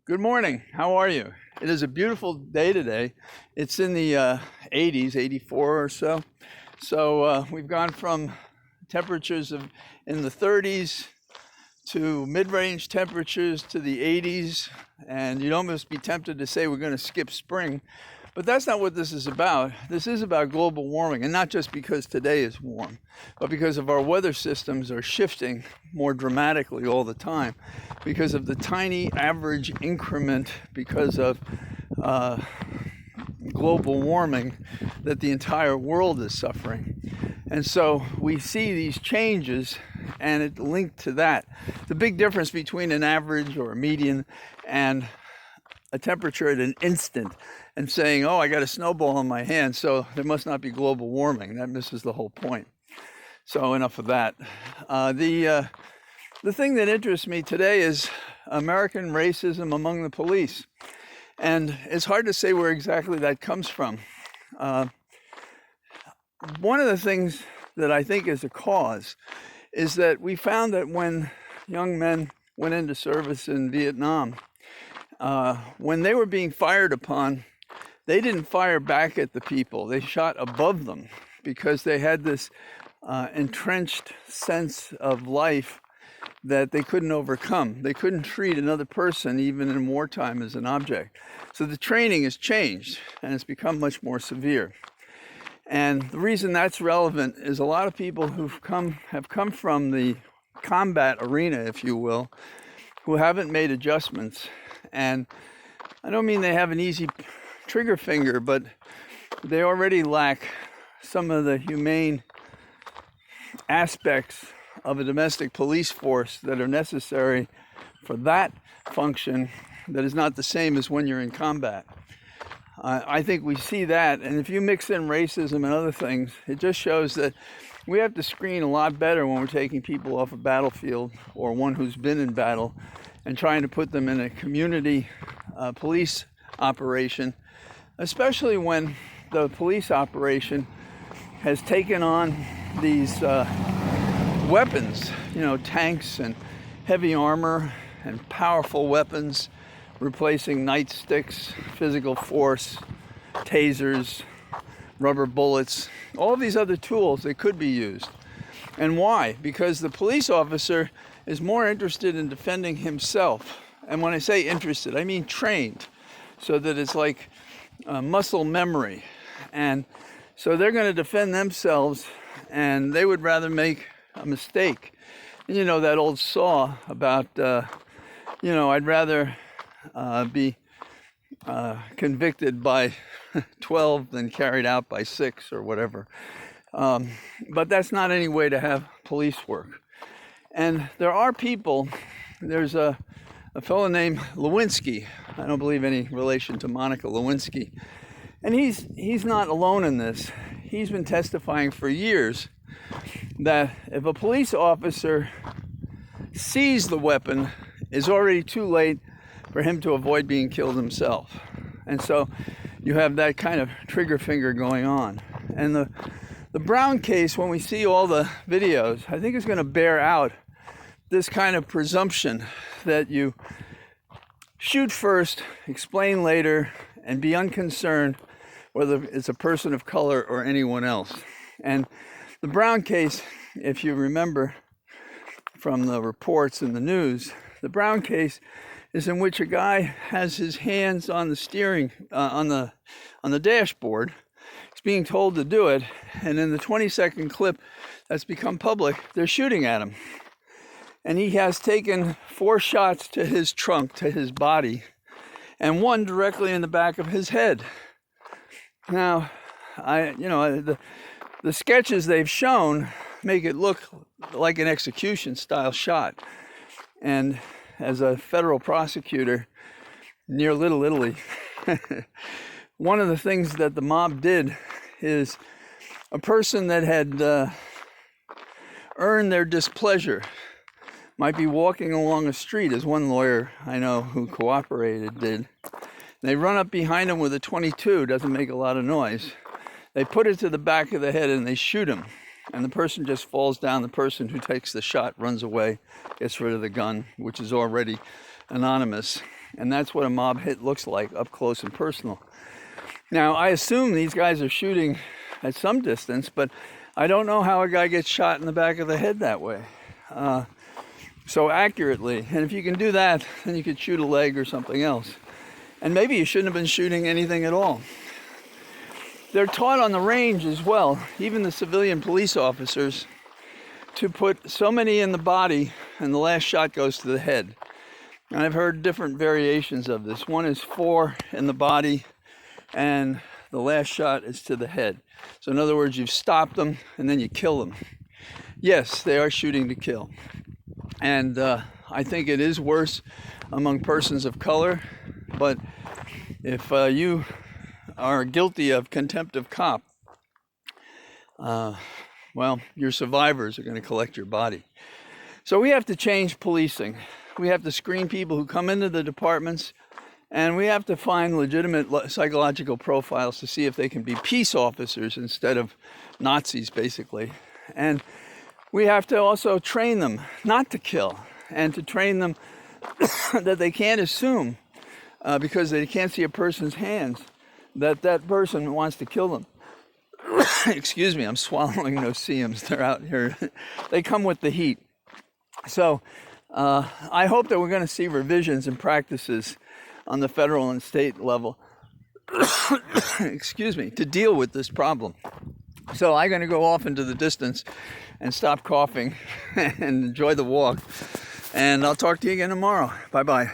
Good morning. How are you? It is a beautiful day today. It's in the 80s, 84 or so. So we've gone from temperatures in the 30s to mid-range temperatures to the 80s, and you'd almost be tempted to say we're going to skip spring. But that's not what this is about. This is about global warming, and not just because today is warm, but because of our weather systems are shifting more dramatically all the time, because of the tiny average increment, because of global warming that the entire world is suffering. And so we see these changes, and it linked to that. The big difference between an average or a median and a temperature at an instant and saying, oh, I got a snowball in my hand, so there must not be global warming. That misses the whole point. So enough of that. The thing that interests me today is American racism among the police. And it's hard to say where exactly that comes from. One of the things that I think is a cause is that we found that when young men went into service in Vietnam, when they were being fired upon, they didn't fire back at the people. They shot above them because they had this entrenched sense of life that they couldn't overcome. They couldn't treat another person, even in wartime, as an object. So the training has changed, and it's become much more severe. And the reason that's relevant is a lot of people have come from the combat arena, if you will, who haven't made adjustments. And I don't mean they have an easy trigger finger, but they already lack some of the humane aspects of a domestic police force that are necessary for that function that is not the same as when you're in combat. I think we see that, and if you mix in racism and other things, it just shows that we have to screen a lot better when we're taking people off a battlefield or one who's been in battle and trying to put them in a community police operation, especially when the police operation has taken on these weapons, tanks and heavy armor and powerful weapons, replacing nightsticks, physical force, tasers, rubber bullets, all of these other tools that could be used. And why? Because the police officer is more interested in defending himself. And when I say interested, I mean trained, so that it's like muscle memory. And so they're going to defend themselves, and they would rather make a mistake. And that old saw about, I'd rather be convicted by 12 than carried out by 6 or whatever. But that's not any way to have police work. And there are people, there's a fellow named Lewinsky. I don't believe any relation to Monica Lewinsky. And he's not alone in this. He's been testifying for years that if a police officer sees the weapon, it's already too late for him to avoid being killed himself. And so you have that kind of trigger finger going on. And the Brown case, when we see all the videos, I think is going to bear out this kind of presumption that you shoot first, explain later, and be unconcerned whether it's a person of color or anyone else. And the Brown case, if you remember from the reports in the news, the Brown case is in which a guy has his hands on the steering, on the dashboard. He's being told to do it, and in the 20-second clip that's become public, they're shooting at him. And he has taken 4 shots to his trunk, to his body, and 1 directly in the back of his head. Now, the sketches they've shown make it look like an execution style shot. And as a federal prosecutor near Little Italy, one of the things that the mob did is a person that had earned their displeasure might be walking along a street, as one lawyer I know who cooperated did. They run up behind him with a .22, doesn't make a lot of noise. They put it to the back of the head and they shoot him. And the person just falls down. The person who takes the shot runs away, gets rid of the gun, which is already anonymous. And that's what a mob hit looks like, up close and personal. Now, I assume these guys are shooting at some distance, but I don't know how a guy gets shot in the back of the head that way so accurately. And if you can do that, then you could shoot a leg or something else. And maybe you shouldn't have been shooting anything at all. They're taught on the range as well, even the civilian police officers, to put so many in the body and the last shot goes to the head. And I've heard different variations of this. One is 4 in the body and the last shot is to the head. So in other words, you've stopped them and then you kill them. Yes, they are shooting to kill. And I think it is worse among persons of color. But if you are guilty of contempt of cop, well, your survivors are going to collect your body. So we have to change policing. We have to screen people who come into the departments, and we have to find legitimate psychological profiles to see if they can be peace officers instead of Nazis, basically. And we have to also train them not to kill, and to train them that they can't assume, because they can't see a person's hands, that that person wants to kill them. Excuse me, I'm swallowing no-see-ums. They're out here. They come with the heat. So I hope that we're going to see revisions and practices on the federal and state level, excuse me, to deal with this problem. So I'm going to go off into the distance and stop coughing and enjoy the walk. And I'll talk to you again tomorrow. Bye-bye.